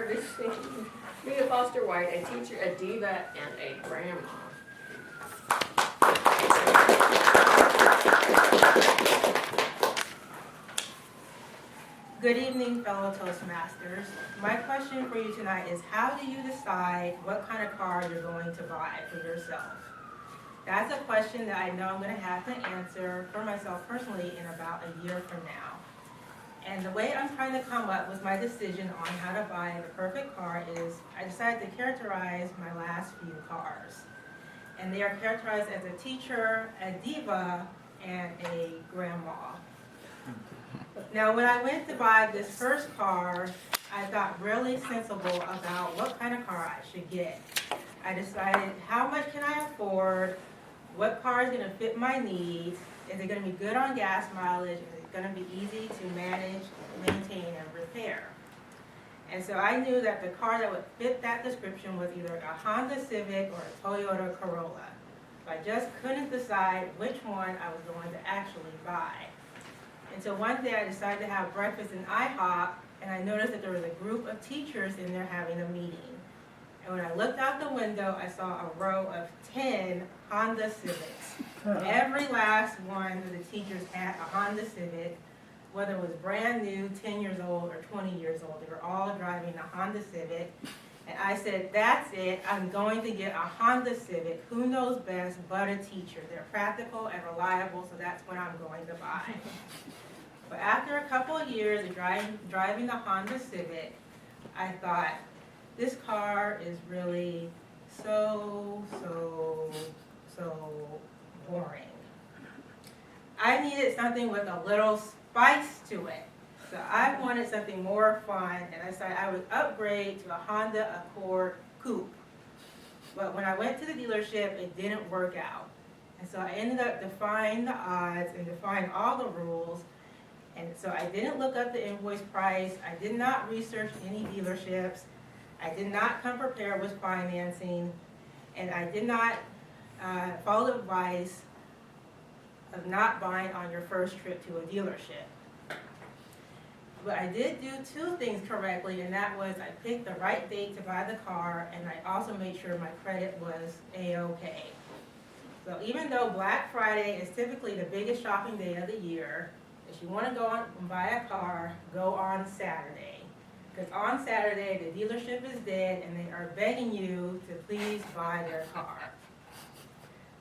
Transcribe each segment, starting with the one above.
this thing. Mia Foster White, a teacher, a diva, and a grandma. Good evening, fellow Toastmasters. My question for you tonight is, how do you decide what kind of car you're going to buy for yourself? That's a question that I know I'm going to have to answer for myself personally in about a year from now. And the way I'm trying to come up with my decision on how to buy the perfect car is, I decided to characterize my last few cars. And they are characterized as a teacher, a diva, and a grandma. Now, when I went to buy this first car, I thought really sensible about what kind of car I should get. I decided, how much can I afford? What car is going to fit my needs? Is it going to be good on gas mileage? Is it going to be easy to manage, maintain, and repair? And so I knew that the car that would fit that description was either a Honda Civic or a Toyota Corolla. So I just couldn't decide which one I was going to actually buy. And so one day I decided to have breakfast in IHOP, and I noticed that there was a group of teachers in there having a meeting. And when I looked out the window, I saw a row of 10 Honda Civics. Every last one of the teachers had a Honda Civic, whether it was brand new, 10 years old, or 20 years old. They were all driving a Honda Civic. And I said, that's it, I'm going to get a Honda Civic. Who knows best but a teacher? They're practical and reliable, so that's what I'm going to buy. But after a couple of years of driving the Honda Civic, I thought, this car is really so boring. I needed something with a little spice to it. So I wanted something more fun, and I decided I would upgrade to a Honda Accord Coupe. But when I went to the dealership, it didn't work out. And so I ended up defying the odds and defying all the rules. And so I didn't look up the invoice price. I did not research any dealerships. I did not come prepared with financing. And I did not follow the advice of not buying on your first trip to a dealership. But I did do two things correctly, and that was I picked the right date to buy the car, and I also made sure my credit was A-okay. So even though Black Friday is typically the biggest shopping day of the year, if you want to go out and buy a car, go on Saturday. Because on Saturday, the dealership is dead, and they are begging you to please buy their car.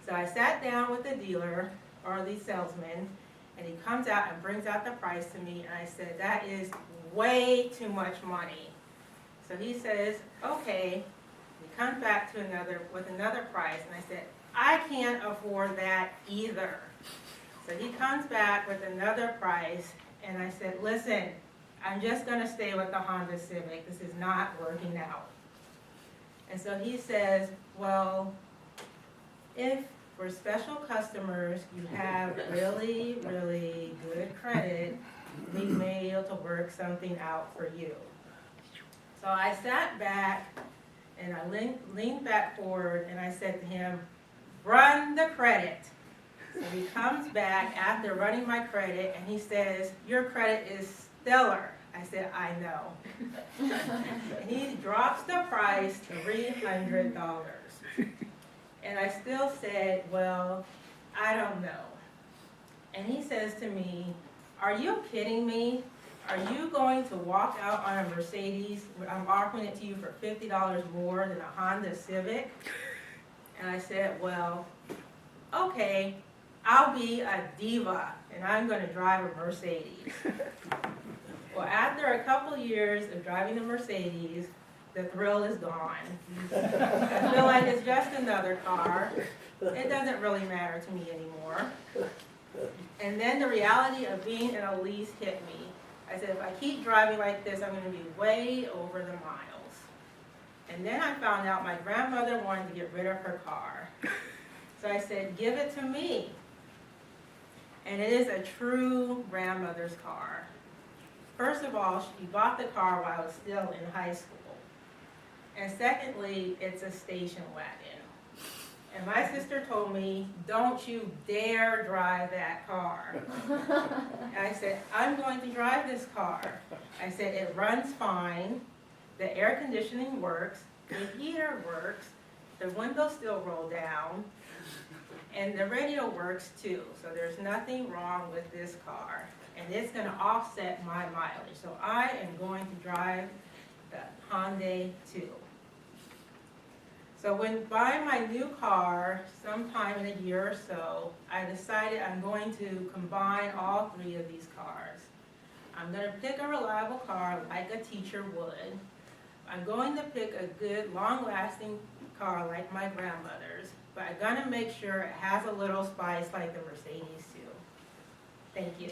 So I sat down with the dealer, or the salesman, and he comes out and brings out the price to me, and I said, that is way too much money. So he says, okay. He comes back to with another price, and I said, I can't afford that either. So he comes back with another price, and I said, listen, I'm just going to stay with the Honda Civic. This is not working out. And so he says, well, if for special customers you have really, really good credit, we may be able to work something out for you. So I sat back and I leaned back forward and I said to him, run the credit. So he comes back after running my credit and he says, your credit is stellar. I said, I know. And he drops the price to $300. And I still said, well, I don't know. And he says to me, are you kidding me? Are you going to walk out on a Mercedes? I'm offering it to you for $50 more than a Honda Civic. And I said, well, okay, I'll be a diva, and I'm going to drive a Mercedes. Well, after a couple years of driving a Mercedes, the thrill is gone. I feel like it's just another car. It doesn't really matter to me anymore. And then the reality of being in a lease hit me. I said, if I keep driving like this, I'm going to be way over the miles. And then I found out my grandmother wanted to get rid of her car. So I said, give it to me. And it is a true grandmother's car. First of all, she bought the car while I was still in high school. And secondly, it's a station wagon. And my sister told me, don't you dare drive that car. And I said, I'm going to drive this car. I said, it runs fine. The air conditioning works, the heater works, the windows still roll down, and the radio works too. So there's nothing wrong with this car. And it's going to offset my mileage. So I am going to drive the Hyundai 2. So when buying my new car, sometime in a year or so, I decided I'm going to combine all three of these cars. I'm going to pick a reliable car like a teacher would. I'm going to pick a good, long-lasting car like my grandmother's, but I'm going to make sure it has a little spice like the Mercedes too. Thank you.